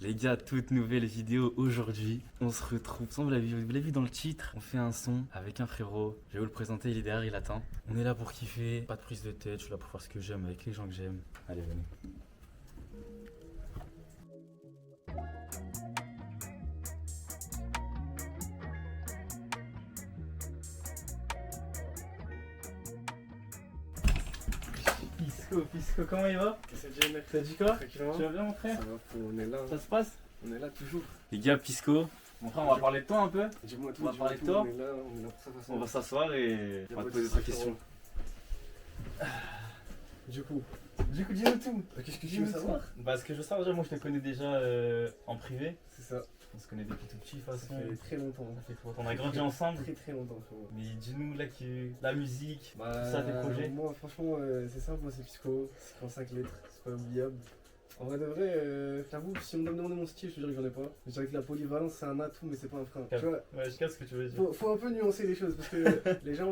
Les gars, toute nouvelle vidéo aujourd'hui. On se retrouve, vous l'avez vu dans le titre. On fait un son avec un frérot. Je vais vous le présenter, il est derrière, il attend. On est là pour kiffer, pas de prise de tête. Je suis là pour faire ce que j'aime avec les gens que j'aime. Allez, venez. Pisco, comment il va? C'est bien, mec. Ça dit quoi? Tranquillement. Tu vas bien mon frère? Ça va, on est là. Ça se passe? On est là toujours. Les gars, Pisco. Mon frère, on va parler de toi un peu. Dis-moi tout. On va dis-moi parler de tout, toi. On est là pour ça, de toute façon. On va s'asseoir et on va te poser trois questions. Du coup, dis-nous tout. Qu'est-ce que tu veux savoir? Bah, ce que je veux savoir, déjà, moi je te connais déjà en privé. C'est ça. On se connaît depuis tout petit, de toute Ça façon. fait très longtemps. Ça fait trop longtemps. On a grandi ensemble. Très très longtemps, frérot. Mais dis-nous là la musique, Bah, tout ça, tes projets. Moi, franchement, c'est simple. Moi, c'est Pisco. C'est en 5 lettres. C'est pas oubliable. En vrai de vrai, j'avoue, si on me demandait mon style, je te dirais que j'en ai pas. Je dirais que la polyvalence, c'est un atout, mais c'est pas un frein. Tu vois, Ouais, je capte ce que tu veux dire. faut un peu nuancer les choses parce que les gens,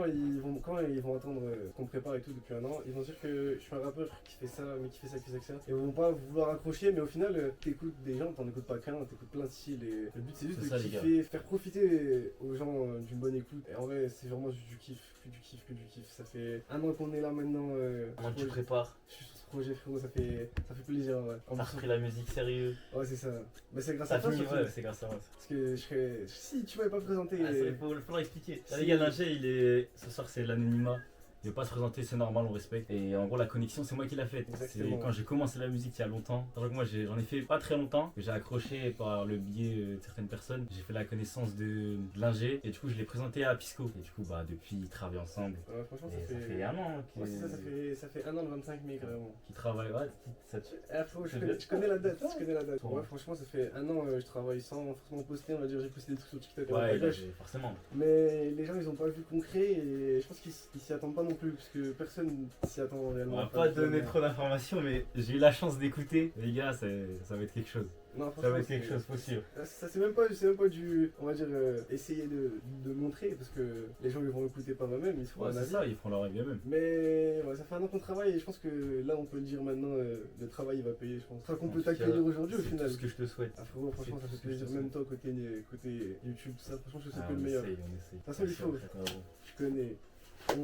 quand ils vont attendre qu'on prépare et tout depuis un an, ils vont se dire que je suis un rappeur qui fait ça, mais qui fait ça, qui fait ça, et ils vont pas vouloir accrocher, mais au final, t'écoutes des gens, t'en écoutes pas qu'un, t'écoutes plein de styles, et le but c'est juste C'est de ça, les kiffer, faire profiter aux gens d'une bonne écoute. Et en vrai, c'est vraiment juste du kiff, que du kiff, que du kiff. Ça fait un an qu'on est là maintenant. Comment tu prépares? Je suis sur ce projet, frérot, ça fait plaisir. Ouais. T'as repris la musique sérieux. Ouais, c'est ça. Mais c'est grâce Ça à toi, finit, surtout. ouais, c'est grâce à moi. Parce que je serais. Si tu m'avais pas présenté. Ah, il faut leur expliquer. Si. Là, les gars, l'ingé, ce soir, c'est l'anonymat. Il veut pas se présenter, c'est normal, on respecte. Et en gros, la connexion, c'est moi qui l'a faite. C'est Exactement. quand j'ai commencé la musique il y a longtemps. C'est vrai que moi, j'en ai fait pas très longtemps. J'ai accroché par le biais de certaines personnes. J'ai fait la connaissance de l'ingé. Et du coup, je l'ai présenté à Pisco. Et du coup, bah, depuis, ils travaillent ensemble. Ouais, franchement, Et ça fait un an Ouais, c'est ça fait un an le 25 mai, carrément. qu'ils travaillent. Ouais, ça tue. Frérot, je connais la date. Ouais, franchement, ça fait un an je travaille sans forcément poster. On va dire, j'ai posté des trucs sur TikTok. Ouais, Après, forcément. mais les gens, ils ont pas vu concret et je pense qu'ils s'y attendent pas non plus. Parce que personne s'y attend réellement. On va pas donner trop d'informations, mais j'ai eu la chance d'écouter. Les gars, ça va être quelque chose. Non, Ça va être quelque chose, faut sûr. Ça c'est même pas du, on va dire, essayer de montrer, parce que les gens ils vont écouter par eux-mêmes, ils se font Ouais, un c'est avis. ça, ils feront leur avis eux-mêmes. Mais ouais, ça fait un an qu'on travaille et je pense que là on peut le dire maintenant, le travail il va payer, je pense. C'est ça qu'on En peut tout cas, t'accueillir aujourd'hui au C'est final. tout ce que je te souhaite. Ah frérot, franchement c'est ça tout fait ce que je plaisir, te même souhaite. toi côté YouTube, tout ça, franchement je sais Ah, que le on meilleur. essaye, on essaye. De toute façon, il faut. Bravo. Je connais,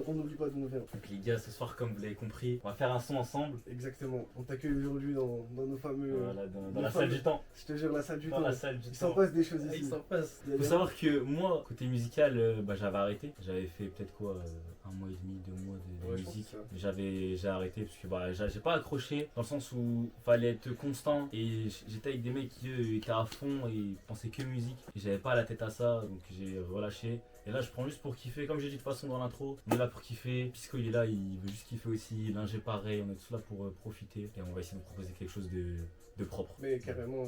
on n'oublie pas d'où nous vient. Donc les gars, ce soir, comme vous l'avez compris, on va faire un son ensemble. Exactement, on t'accueille aujourd'hui dans nos fameux, Voilà, dans nos la salle fameux- du temps. je te jure la salle du Dans temps. la salle du Il s'en temps. passe des choses Ah, ici. il s'en passe. Il y a Faut des- savoir que moi, côté musical, bah, j'avais arrêté. J'avais fait peut-être quoi, un mois et demi, 2 mois de Ouais, je pense musique. que ça. J'ai arrêté parce que bah, j'ai pas accroché dans le sens où fallait être constant et j'étais avec des mecs qui eux étaient à fond et pensaient que musique. Et j'avais pas la tête à ça donc j'ai relâché. Et là je prends juste pour kiffer, comme j'ai dit de toute façon dans l'intro, on est là pour kiffer. Pisco il est là, il veut juste kiffer aussi, l'ingé pareil, on est tous là pour profiter et on va essayer de proposer quelque chose de propre. Mais carrément,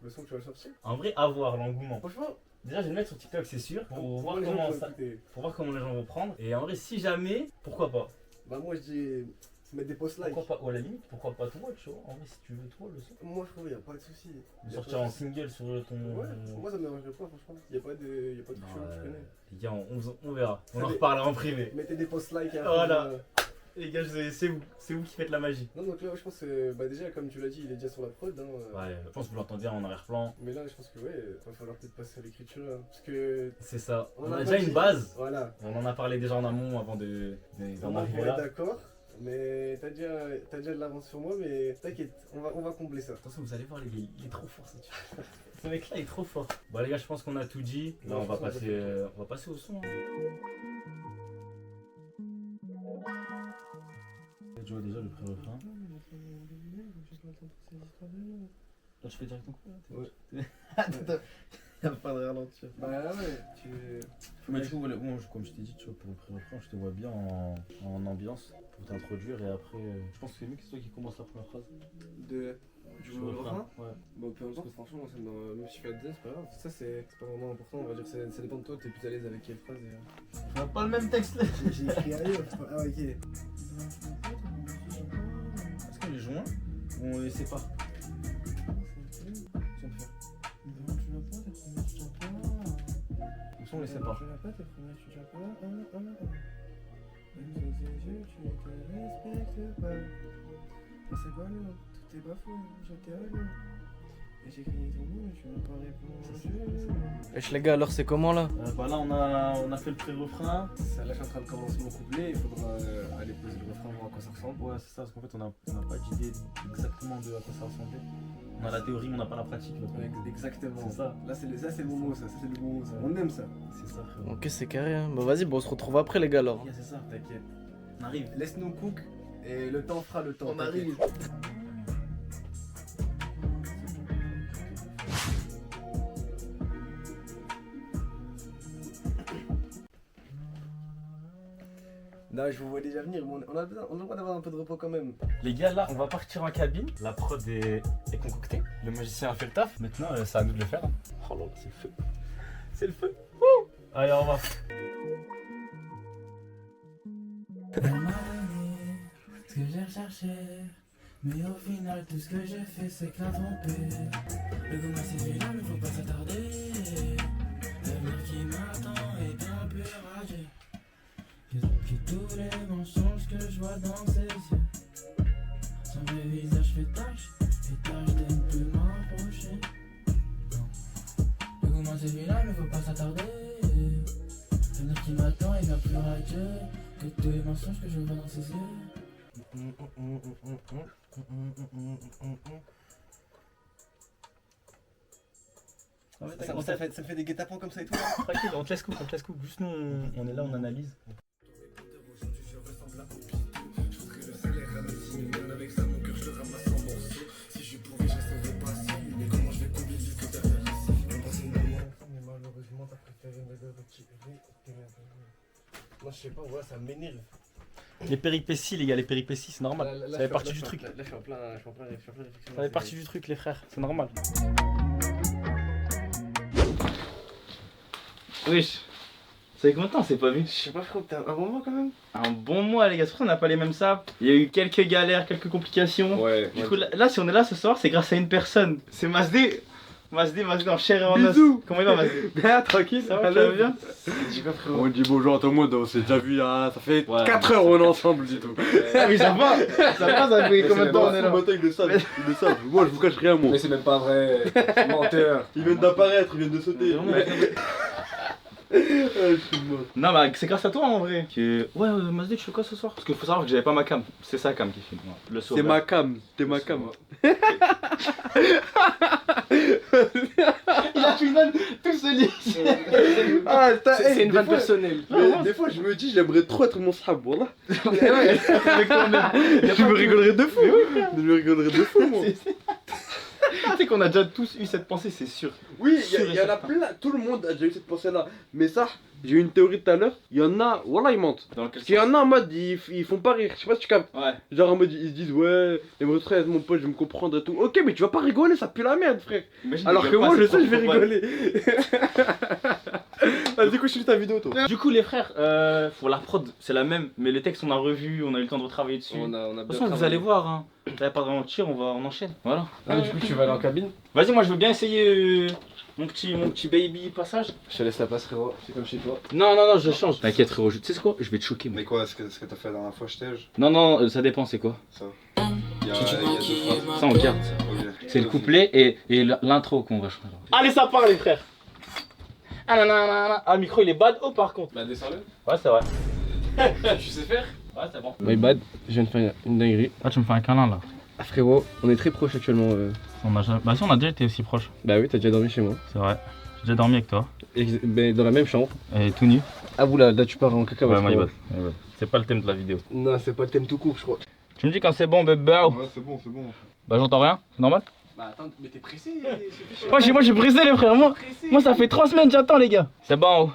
le son tu vas le sortir. En vrai, à voir l'engouement. Franchement, Déjà, je vais le mettre sur TikTok, c'est sûr, pour voir les gens comment vont ça, écouter. pour voir comment les gens vont prendre. Et en vrai, si jamais, pourquoi pas? Bah moi je dis mettre des posts like. Pourquoi pas? Ou à la limite, pourquoi pas toi, tu vois? En vrai, si tu veux toi le son. Moi je trouve y a pas de souci. De sortir en single sur ton. Ouais, moi ça me dérangerait pas franchement. Y a pas de truc Non, chelou, tu connais. les gars, on verra. On en Allez. reparlera en privé. Mettez des posts like. Et Voilà. après, Les gars, c'est vous qui faites la magie. Non donc là je pense que bah déjà comme tu l'as dit il est déjà sur la prod hein. Ouais, je pense que vous l'entendez en arrière-plan. Mais là je pense que ouais, va falloir peut-être passer à l'écriture là. Parce que C'est ça. On a pas déjà dit- une base. Voilà. On en a parlé déjà en amont avant d'en On arriver est là. d'accord. Mais t'as déjà de l'avance sur moi mais t'inquiète, on va combler ça. Attention, vous allez voir, les gars, il est trop fort ça. Ce mec-là est trop fort. Bon, les gars, je pense qu'on a tout dit. Là, Ouais, on va je pense qu'on a passer au son. Hein. Tu vois déjà le pré-refrain. Là, je fais direct en coup. Ouais. Y'a pas de ralentir. Bah ouais, tu. Mais du coup, voilà, bon, comme je t'ai dit, tu vois, pour le pré-refrain, je te vois bien en ambiance pour t'introduire et après, je pense que c'est mieux que c'est toi qui commence la première phrase. Du Sur le refrain. Ouais. Bon, peu importe, franchement, même si je fais à deux, c'est pas grave. Ça, c'est pas vraiment important, on va dire, ça dépend de toi, t'es plus à l'aise avec quelle phrase. On a pas le même texte là. J'ai écrit ailleurs. Ah, ok. Est-ce qu'on les joint ou on les sépare? Ou ça, on les sépare. Je n'ai pas tes premiers, tu tiens pas. Même aux yeux, tu ne te respectes pas. C'est quoi le tout est bafoué, je t'ai allé. Et j'ai crié ton nom, tu m'as pas répondu. Wesh les gars, alors c'est comment là? Bah là, on a fait le pré-refrain. Ça, là, je suis en train de commencer mon couplet. Il faudra aller poser le refrain, voir à quoi ça ressemble. Ouais, c'est ça, parce qu'en fait, on n'a pas d'idée exactement de à quoi ça ressemblait. On a la théorie, mais on n'a pas la pratique. Là. Ouais, exactement. C'est ça. Là, c'est le bon mot, ça. Ça, c'est le bon mot, ça. On aime ça. C'est ça, frérot. Ok, c'est carré. Hein. Bah vas-y, bon, on se retrouve après les gars alors. Yeah, c'est ça. T'inquiète. On arrive. Laisse-nous cook et le temps fera le temps. On t'inquiète. arrive. Non, je vous vois déjà venir, mais on a le droit d'avoir un peu de repos quand même. Les gars, là, on va partir en cabine. La prod est concoctée. Le magicien a fait le taf. Maintenant, c'est à nous de le faire. Oh là là, c'est le feu. C'est le feu. Wouh. Allez, au revoir. Elle m'a donné ce que j'ai recherché, mais au final tout ce que j'ai fait c'est que la tromper. Le goût m'a séduit là mais faut pas s'attarder. L'avenir qui m'attend est bien plus radieux que tous les mensonges que je vois dans ses yeux. Son vrai visage fait tâche et tâche de ne plus m'approcher. Le goût m'a séduit là mais faut pas s'attarder. L'avenir qui m'attend est bien plus radieux que tous les mensonges que je vois dans ses yeux. Ça me fait des guet-apens comme ça et tout. Tranquille, on te laisse coupe, Juste nous, on est là, on analyse. Mais malheureusement, t'as préféré me le retirer. Moi, je sais pas, ouais, ça m'énerve. Les péripéties, les gars, les péripéties, c'est normal. Là, Ça fait partie du truc. Là, je suis en plein réflexion. Ça fait partie du truc, les frères, c'est normal. Wesh, ça fait combien de temps on s'est pas vu? Je sais pas, frérot, t'as un bon moment quand même. Un bon mois, les gars, c'est pour ça qu'on n'a pas les mêmes sables. Il y a eu quelques galères, quelques complications. Ouais. Du coup, là, si on est là ce soir, c'est grâce à une personne. C'est Masdé. Masdé en chair et en os. Bisous. Comment il va, Masdé? Bien, tranquille, Ça va, tu vas bien? J'ai pas, frérot. On dit bonjour à tout le monde, on s'est déjà vu, hein, ça fait Ouais. 4 heures on est ensemble, dis tout. Ah, mais ça va, ça fait combien de temps on est là? Matin, ils le savent, moi je vous cache rien, moi. Mais c'est même pas vrai. Menteur. Ils viennent d'apparaître, ils viennent de sauter. Je suis mort. Non, bah c'est grâce à toi en vrai. Que... Ouais, Masdé, tu fais quoi ce soir? Parce qu'il faut savoir que j'avais pas ma cam. C'est sa cam qui filme. Le soir. C'est ma cam, t'es ma cam. Il a fait une vanne tout seul. Ah, C'est une vanne personnelle. Des fois je me dis, j'aimerais trop être mon sahab, voilà. Avec toi-même. Tu me rigolerais de fou. Je me rigolerais de fou, moi. Tu sais qu'on a déjà tous eu cette pensée, c'est sûr. Oui, Sûr et il y en a certain. plein, tout le monde a déjà eu cette pensée-là. Mais ça, j'ai eu une théorie tout à l'heure, il y en a, voilà, ils mentent. Dans quel Parce qu'il y en a en mode, ils font pas rire, je sais pas si tu captes. Ouais. Genre en mode, ils se disent, ouais, les vrais frères, mon pote, je vais me comprendre et tout. Ok, mais tu vas pas rigoler, ça pue la merde, frère. Imagine, Alors il que rigole moi, pas, je c'est sais, je vais trop rigoler. Vas-y, coup, je suis ta vidéo, toi. Du coup, les frères, pour la prod, c'est la même, mais les textes, on a revu, on a eu le temps de retravailler dessus. On a De toute façon, vous allez voir, hein. Vous allez pas vraiment tir, on enchaîne. Voilà. Du coup, tu vas aller en cabine. Vas-y, moi je veux bien essayer mon petit baby passage. Je te laisse la place, frérot. C'est comme chez toi. Non, je change. T'inquiète, frérot, tu sais quoi? Je vais te choquer, moi. Mais quoi, ce que t'as fait la dernière fois, je t'ai-je Non, ça dépend, c'est quoi? Ça. Il y a deux phrases. Ça, on garde. Ok. C'est le couplet et l'intro qu'on va changer. Allez, ça part, les frères. Ah, nanana. Ah, le micro il est bad. Oh, par contre. Bah, descends-le. Ouais, c'est vrai. Tu sais faire? Ouais, c'est bon. My bad, je viens de faire une dinguerie. Ah, tu me fais un câlin là. Ah, frérot, on est très proches actuellement. Bah, si, on a déjà été aussi proches. Bah oui, t'as déjà dormi chez moi. C'est vrai. J'ai déjà dormi avec toi. Mais dans la même chambre. Et tout nu. Ah, vous là tu pars en caca. Ouais, my bad. C'est pas le thème de la vidéo. Non, c'est pas le thème tout court, je crois. Tu me dis quand c'est bon, bébé. Ouais, c'est bon. Bah, j'entends rien. C'est normal? Bah, attends, mais t'es pressé. Moi, je suis pressé, les frères. Moi, ça fait 3 semaines que j'attends, les gars. C'est bon en haut.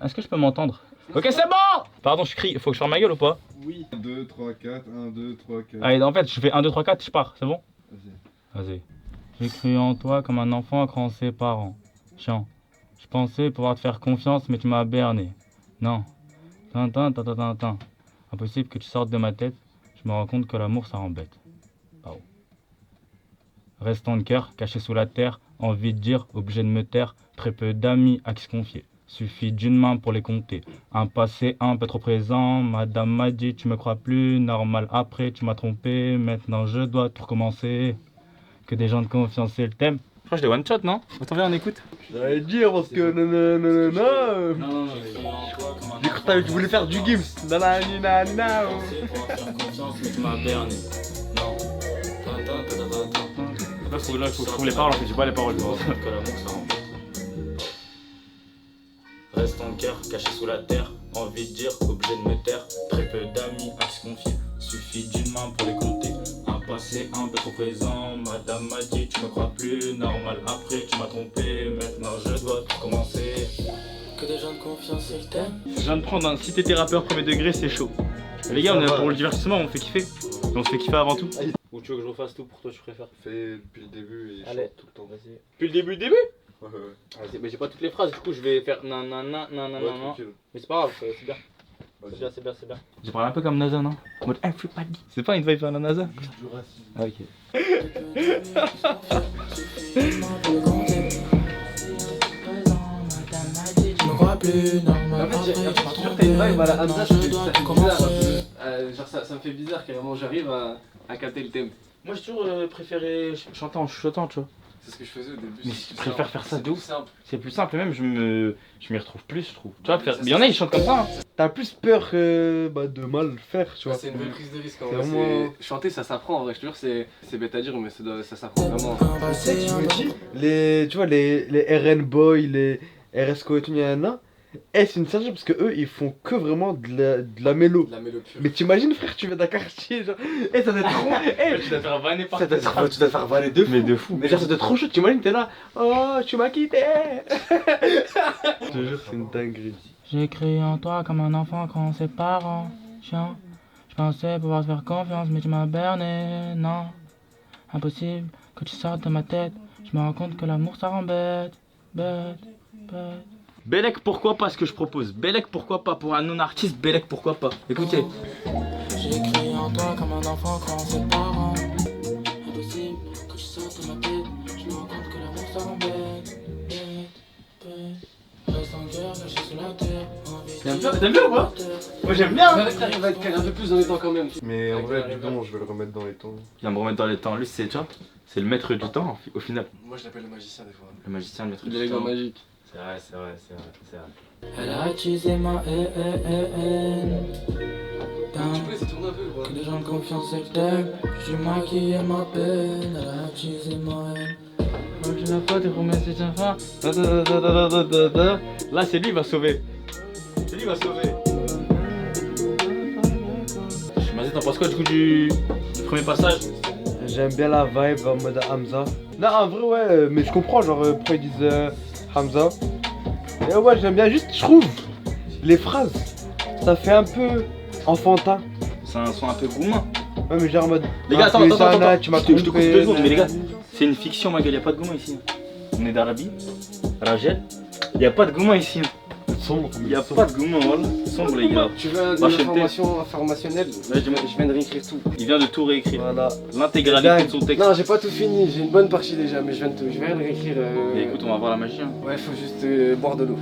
Est-ce que je peux m'entendre? Ok, c'est bon! Pardon, je crie. Faut que je ferme ma gueule ou pas? Oui. 1, 2, 3, 4, 1, 2, 3, 4. Allez, en fait, je fais 1, 2, 3, 4, je pars. C'est bon? Vas-y. J'ai cru en toi comme un enfant grand ses parents. Chiant. Je pensais pouvoir te faire confiance, mais tu m'as berné. Non. Tintin. Impossible que tu sortes de ma tête. Je me rends compte que l'amour, ça rend bête. Pardon. Restant de cœur, caché sous la terre, envie de dire, obligé de me taire, très peu d'amis à qui se confier. Suffit d'une main pour les compter. Un passé un peu trop présent, madame m'a dit tu me crois plus, normal après tu m'as trompé, maintenant je dois tout recommencer. Que des gens de confiance c'est le thème, crois que je l'ai one shot, non? Attends, viens, on écoute. J'allais dire parce que nanana. Non. J'ai cru que tu voulais faire du Gims. Nanana. Là, faut que je trouve les paroles, en fait, j'ai pas les paroles. Reste en cœur, caché sous la terre. Envie de dire, obligé de me taire. Très peu d'amis à se confier. Suffit d'une main pour les compter. Un passé un peu trop présent. Madame m'a dit, tu me crois plus normal. Après, tu m'as trompé. Maintenant, je dois tout commencer. Que des gens de confiance et le thème. Je viens de prendre un si t'étais rappeur premier degré, c'est chaud. Les gars, on est là pour le divertissement, on fait kiffer. On se fait kiffer avant tout. Ou tu veux que je refasse tout pour toi, tu préfères? Fais depuis le début et Allez. chante tout le temps. Vas-y. Depuis le début? Ouais. Vas-y, mais j'ai pas toutes les phrases, du coup je vais faire nanana. Ouais, tranquille. Mais c'est pas grave, c'est bien. Vas-y. C'est bien. J'ai parlé un peu comme NASA, non? En mode everybody. C'est pas une vibe à la NASA? Ah, ok. En fait, j'ai l'impression que t'as une vibe à la Hamza, ça fait bizarre. Genre ça me fait bizarre carrément, j'arrive à capter le thème. Moi j'ai toujours préféré chanter en chuchotant, tu vois. C'est ce que je faisais au début. Mais je préfère faire ça de ouf. simple. C'est plus simple et même je m'y retrouve plus, je trouve. Tu vois, mais y'en a ils chantent comme ça. Hein. T'as plus peur de mal faire, tu vois. C'est une vraie prise de risque en C'est vrai. vraiment- Chanter ça s'apprend en vrai, je te jure, c'est bête à dire, mais ça s'apprend vraiment. Tu sais que je me dis, les RN Boy, les RSCO et tout, c'est une sérieuse parce que eux ils font que vraiment de la mélo. De la mélo pure. Mais t'imagines frère, tu viens d'un quartier, genre, ça doit être trop. Tu dois faire vanner par Tu dois faire valer de fou. Mais de fou. Mais genre, ça doit être trop chaud, t'imagines, t'es là, oh, tu m'as quitté. Je te jure, c'est une dinguerie. J'ai crié en toi comme un enfant quand ses parents chiant. Je pensais pouvoir te faire confiance, mais tu m'as berné. Non, impossible que tu sortes de ma tête. Je me rends compte que l'amour ça rend bête. Bellec pourquoi pas ce que je propose. Bellec pourquoi pas pour un non-artiste. Bellec pourquoi pas. Écoutez. J'ai crié en toi comme un enfant quand ses parents. Impossible que tu sortes de ma tête. Je me rends compte que l'amour ça rend bête. Reste en cœur, caché sous la terre. T'aimes bien ou pas? Moi j'aime bien. T'arrives à être calé un peu plus dans les temps quand même. Mais en vrai, du temps, je vais le remettre dans les temps. Il va me remettre dans les temps. Lui c'est, tu vois, c'est le maître du temps au final. Moi je l'appelle le magicien des fois. Le magicien, le maître Il du est les temps. gants magiques. C'est vrai. Elle a attisé ma haine. Tu peux laisser tourner un peu ou pas? Que des gens de confiance et le thème. Je suis maquillé ma peine. Elle a attisé ma haine. Moi je n'ai pas des promesses et sa fin. Là c'est lui qui va sauver. C'est lui qui va sauver. Vas-y, t'en penses quoi du coup du premier passage? J'aime bien la vibe en mode Hamza. Non, en vrai, ouais, mais je comprends, genre, pourquoi ils disent Hamza. Et ouais, j'aime bien, juste, je trouve, les phrases, ça fait un peu enfantin. C'est un son un peu gourmand. Ouais, mais genre en mode. Les gars, attends, Tu m'as je te coupe trompé. 2 secondes, mais les gars, c'est une fiction, ma gueule, y'a pas de gourmand ici. On est d'Arabie, Rajel, y'a pas de gourmand ici. Sombre, Y'a pas de gourmand, voilà. Sombre, les gars. Tu veux une Bah, information informationnelle? Ouais, Je viens de réécrire tout. Il vient de tout réécrire. Voilà. L'intégralité de son texte. Non, j'ai pas tout fini, j'ai une bonne partie déjà, mais je viens de réécrire. Et écoute, on va voir la magie. Hein. Ouais, faut juste boire de l'eau.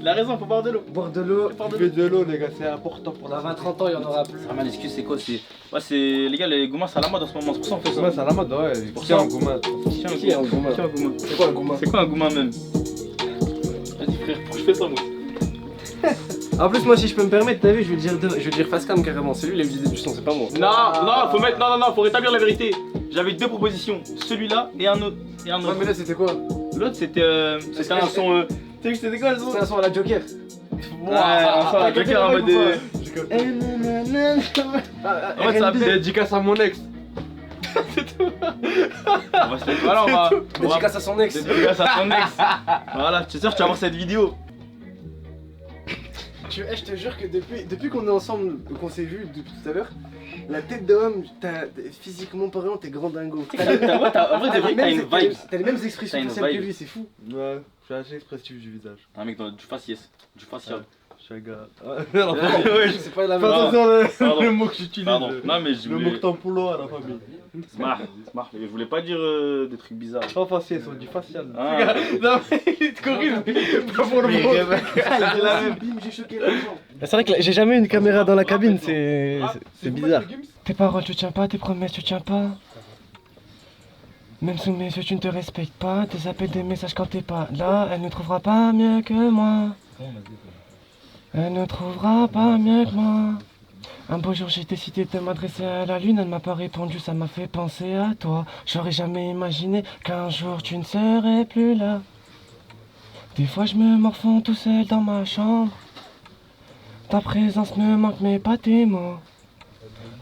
Il a raison, faut boire de l'eau. Boire de l'eau. Buvez de l'eau, les gars, c'est important pour Dans la 20-30 ans, il y en aura plus. Ah, mais l'excuse, c'est quoi? Ouais, c'est. Les gars, les gourmands, c'est à la mode en ce moment, c'est pour ça qu'on fait ça. Ouais, c'est à la mode, ouais. pour Qui ça. est en gourmand? Qui est un gourmand? Qui est un gourmand? C'est quoi un gourmand? C'est quoi un gourmand même? Vas-y, frère, pourquoi je fais ça, moi? En plus, moi, si je peux me permettre, t'as vu, je vais dire face cam carrément. C'est lui les idées du son, c'est pas moi. Non, faut rétablir la vérité. J'avais 2 propositions, celui-là et un autre. Ouais, mais là, c'était quoi? L'autre c'était un son. Tu sais que c'était quoi le son? C'est un son à la Joker. Ouais, un son à la Joker en mode. En fait, ça fait dédicace à mon ex. On va se mettre. Voilà, on va. Dédicace à son ex. Dédicace à ton ex. Voilà, tu es sûr que tu vas voir cette vidéo. Je te jure que depuis qu'on est ensemble, qu'on s'est vu depuis tout à l'heure, la tête d'homme, physiquement parlant, t'es grand dingo. En vrai, de vrai, t'as une vibe. T'as les mêmes expressions T'as une faciales que vibe. lui, c'est fou. Ouais, je suis assez expressif du visage. Un mec du faciès. Du facial. Je suis un gars. Ouais, C'est pas la Fais même. attention Pardon. le mot que j'utilise. Pardon. Non, mais je Le voulais. mot que t'emploies à la famille. Smart. Je voulais pas dire des trucs bizarres. Pas faciès, on dit facial. Ah. Non, mais il te corrige. Pas pour le mot. Bim, j'ai choqué les gens. C'est vrai que j'ai jamais eu une caméra dans la cabine, c'est bizarre. Tes paroles tu tiens pas, tes promesses tu tiens pas. Même sous mes yeux, tu ne te respectes pas. Tes appels, des messages quand t'es pas là. Elle ne trouvera pas mieux que moi. Elle ne trouvera pas mieux que moi. Un beau jour, j'ai décidé de m'adresser à la lune. Elle m'a pas répondu, ça m'a fait penser à toi. J'aurais jamais imaginé qu'un jour tu ne serais plus là. Des fois, je me morfonds tout seul dans ma chambre. Ta présence me manque, mais pas tes mots.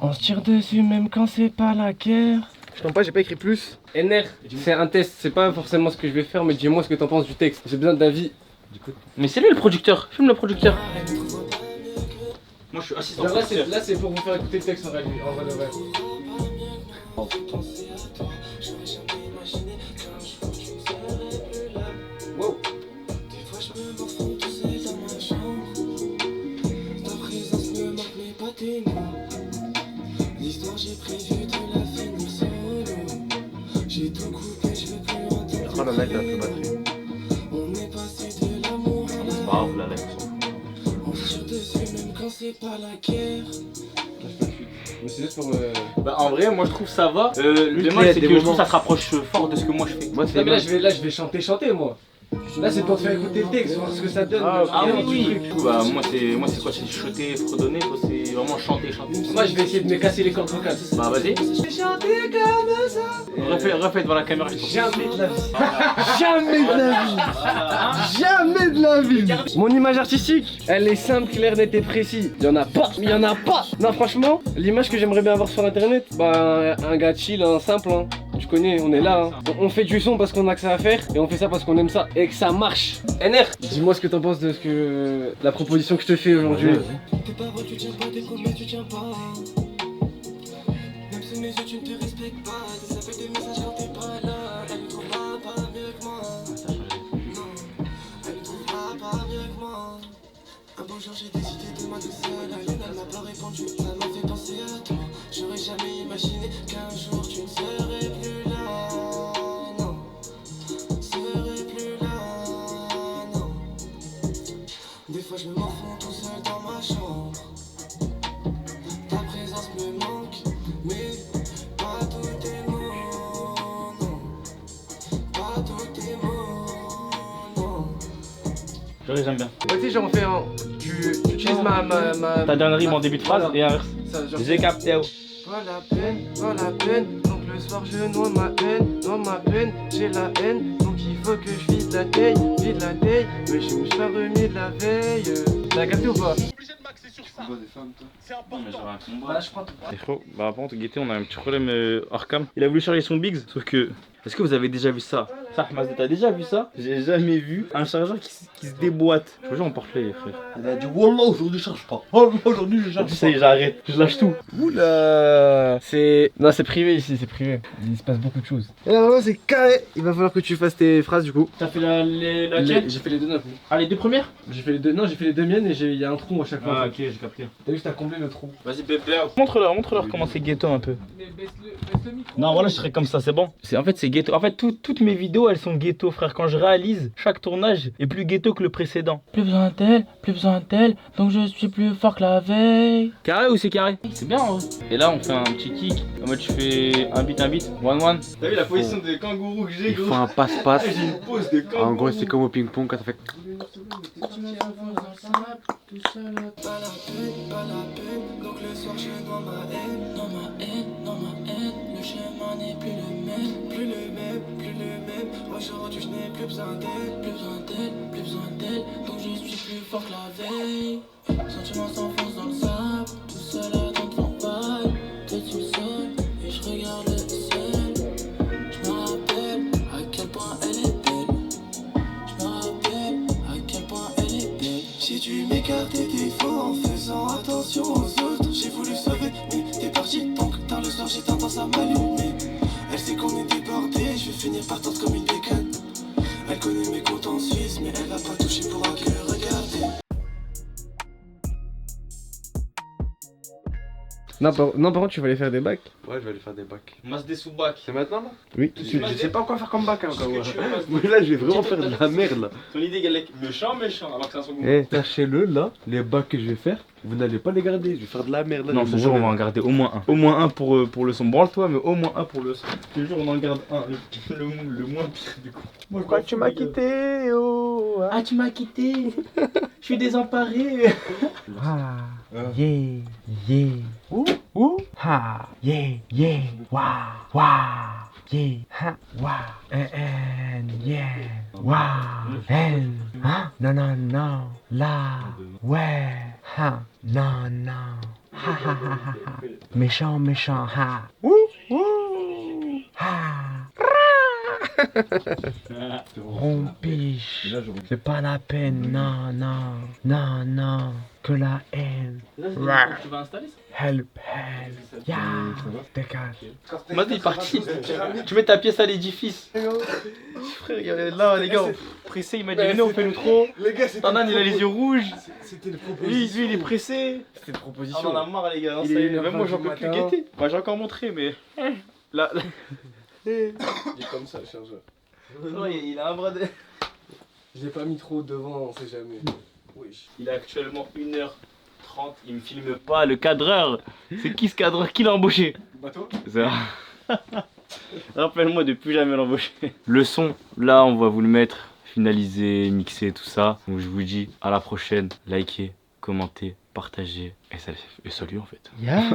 On se tire dessus même quand c'est pas la guerre. Je t'en pas, j'ai pas écrit plus. NR, c'est un test, c'est pas forcément ce que je vais faire, mais dis-moi ce que t'en penses du texte. J'ai besoin d'avis. Mais c'est lui le producteur, filme le producteur. Moi je suis assistant. Là c'est pour vous faire écouter le texte en vrai de vrai. Wow. L'histoire j'ai prévu de la finir solo. J'ai tout coupé, je veux plus entendre. Oh la live, elle a plus de batterie. On est passé de l'amour à la C'est pas grave, la live. on se tire dessus même quand c'est pas la guerre. Mais c'est juste pour Bah en vrai, moi je trouve ça va. Le Juste bémol les- c'est des que je moments. trouve ça se rapproche fort de ce que moi je fais. Moi, c'est Non mais là je vais chanter moi. Là c'est pour te faire écouter le texte, voir ce que ça donne. Ah Vraiment, oui, du oui. truc. Du coup, bah moi c'est quoi, c'est chuter, fredonner, toi c'est vraiment chanter. Moi je vais essayer de me casser les cordes vocales. Bah vas-y. Chanter comme ça. Refais devant la caméra. Jamais de la vie. Jamais de la vie. Jamais de la vie. Mon image artistique, elle est simple, claire, nette et précise. Il y en a pas. Non franchement, l'image que j'aimerais bien avoir sur internet, bah un gars chill, un simple. Hein. Tu connais, on est là. Hein. On fait du son parce qu'on a que ça à faire et on fait ça parce qu'on aime ça et que ça marche. NR, dis-moi ce que t'en penses de la proposition que je te fais aujourd'hui. Tes paroles tu tiens pas, tes promesses tu tiens pas. Même sous mes yeux tu ne te respectes pas. Tes appels, tes messages quand t'es pas là. Elle ne trouvera pas mieux que moi. Non, elle ne trouvera pas mieux que moi. Un beau jour j'ai décidé de m'adresser à la lune. Elle m'a pas répondu, ça m'a fait penser à toi. J'aurais jamais imaginé qu'un jour tu ne serais plus là. Non, serais plus là. Non. Des fois je me morfonds tout seul dans ma chambre. Ta présence me manque, mais pas tous tes mots, non. Pas tous tes mots, non. J'aime bien. Tu sais, genre on fait un. Tu utilises ma. Ta dernière rime en début de phrase et inverse. Ça, genre- J'ai capté. Pas la peine, donc le soir je noie ma peine, j'ai la haine, donc il faut que je vide la taille, mais je me suis pas remis de la veille. T'as capté ou pas? Non, mais j'aurais un combat. Voilà, je prends tout. Et frérot, bah par contre, Gaëté, on a un petit problème hors cam. Il a voulu charger son Biggs, sauf que. Est-ce que vous avez déjà vu ça? Ça, Ahmad, t'as déjà vu ça? J'ai jamais vu un chargeur qui se déboîte. Je vous jure, on porte les frère. Il a dit Wallah, aujourd'hui je charge pas. Wallah, aujourd'hui je charge Ça y est, j'arrête. Je lâche tout. Oula. Non, c'est privé ici, c'est privé. Il se passe beaucoup de choses. Et là, c'est carré. Il va falloir que tu fasses tes phrases du coup. T'as fait laquelle? J'ai fait les deux d'un coup. Ah, les deux premières? J'ai fait les deux. Non, j'ai fait les deux miennes et il y a un trou à chaque fois. Ah, ok, j'ai capté. T'as juste à combler le trou. Vas-y, bébé. Montre-leur comment c'est ghetto un peu. Non, voilà, je serais comme ça, c'est bon. En fait, c'est ghetto. En fait, toutes mes vidéos, elles sont ghetto, frère. Quand je réalise, chaque tournage est plus ghetto que le précédent. Plus besoin d'elle, donc je suis plus fort que la veille. Carré ou c'est carré? C'est bien, hein. Et là, on fait un petit kick. En mode, tu fais un beat, one. T'as vu la position de kangourou que j'ai, Il gros? faut un passe-passe. J'ai une pose de kangourou. En gros, c'est comme au ping-pong quand t'as fait. Pas la peine, donc le soir je noie ma haine. Dans ma haine, le chemin n'est plus le même. Aujourd'hui je n'ai plus besoin d'elle, donc je suis plus fort que la veille. Sentiments s'enfoncent dans le sable, tout seul à attendre ton bail. Tête sous le sol, et je regarde le ciel. Je me rappelle à quel point elle est belle. Si tu m'écartes tes défauts en faisant attention aux autres, j'ai voulu sauver, mais t'es parti donc tard le soir j'ai tendance à m'allumer. Elle sait qu'on est débordé, je vais finir par tendre comme une bécane. Elle connaît mes comptes en Suisse, mais elle va pas toucher pour un que regarder. Non, par contre, tu vas aller faire des bacs? Ouais, je vais aller faire des bacs. Masse des sous-bacs. C'est maintenant là? Oui, tout de suite. Je sais pas quoi faire comme bac, hein, Ce que tu veux, Masdé. Mais là, je vais vraiment faire de la merde là. Ton idée, Galek, méchant, alors que c'est un second. Eh, sachez-le là, les bacs que je vais faire, vous n'allez pas les garder, je vais faire de la merde là. Non, je ce vais jour, on va mourir. en garder au moins un. Au moins un pour le son. Branle-toi, mais au moins un pour le son. Ce jour, on en garde un. Le moins pire du coup. Pourquoi tu m'as quitté, oh? Ah, tu m'as quitté. Je suis désemparé. Ah, yeah, yeah. Ouh, ha, yeah, yeah. Waouh, waouh. Yeah, ha, waouh. Yeah. Waouh. Hein? Non, non, non. Là. Ouais. Ha. Non, non. Ha, ha, ha, ha, ha. Méchant, méchant, ha. Ha. Rompiche. C'est pas la peine, non, non. Non, non. Que la haine. Tu vas installer ça? Help, help. Ya. Dégage. Masdé, il est parti. Tu mets ta pièce à l'édifice. Frère, regardez là, les gars, pressé, il m'a dit, venez, on fait l'outro. Les gars, c'était Tanan, il a les yeux rouges. C'était une Lui, proposition. il est pressé. C'était une Ah, on proposition. en a marre, les gars. Il est 1h20 Même moi, j'en du peux plus matin. guetter. Bah, j'ai encore montré, mais. Là. Il est comme ça, le chargeur. Il a un bras de. Je l'ai pas mis trop devant, on sait jamais. Wesh. Il a actuellement 1h30. Il me filme pas, le cadreur. C'est qui ce cadreur? Qui l'a embauché? Bateau? Ça. Rappelle-moi de plus jamais l'embaucher. Le son, là, on va vous le mettre. Finaliser, mixer, tout ça. Donc, je vous dis à la prochaine. Likez, commentez, partagez. Et salut en fait. Yeah.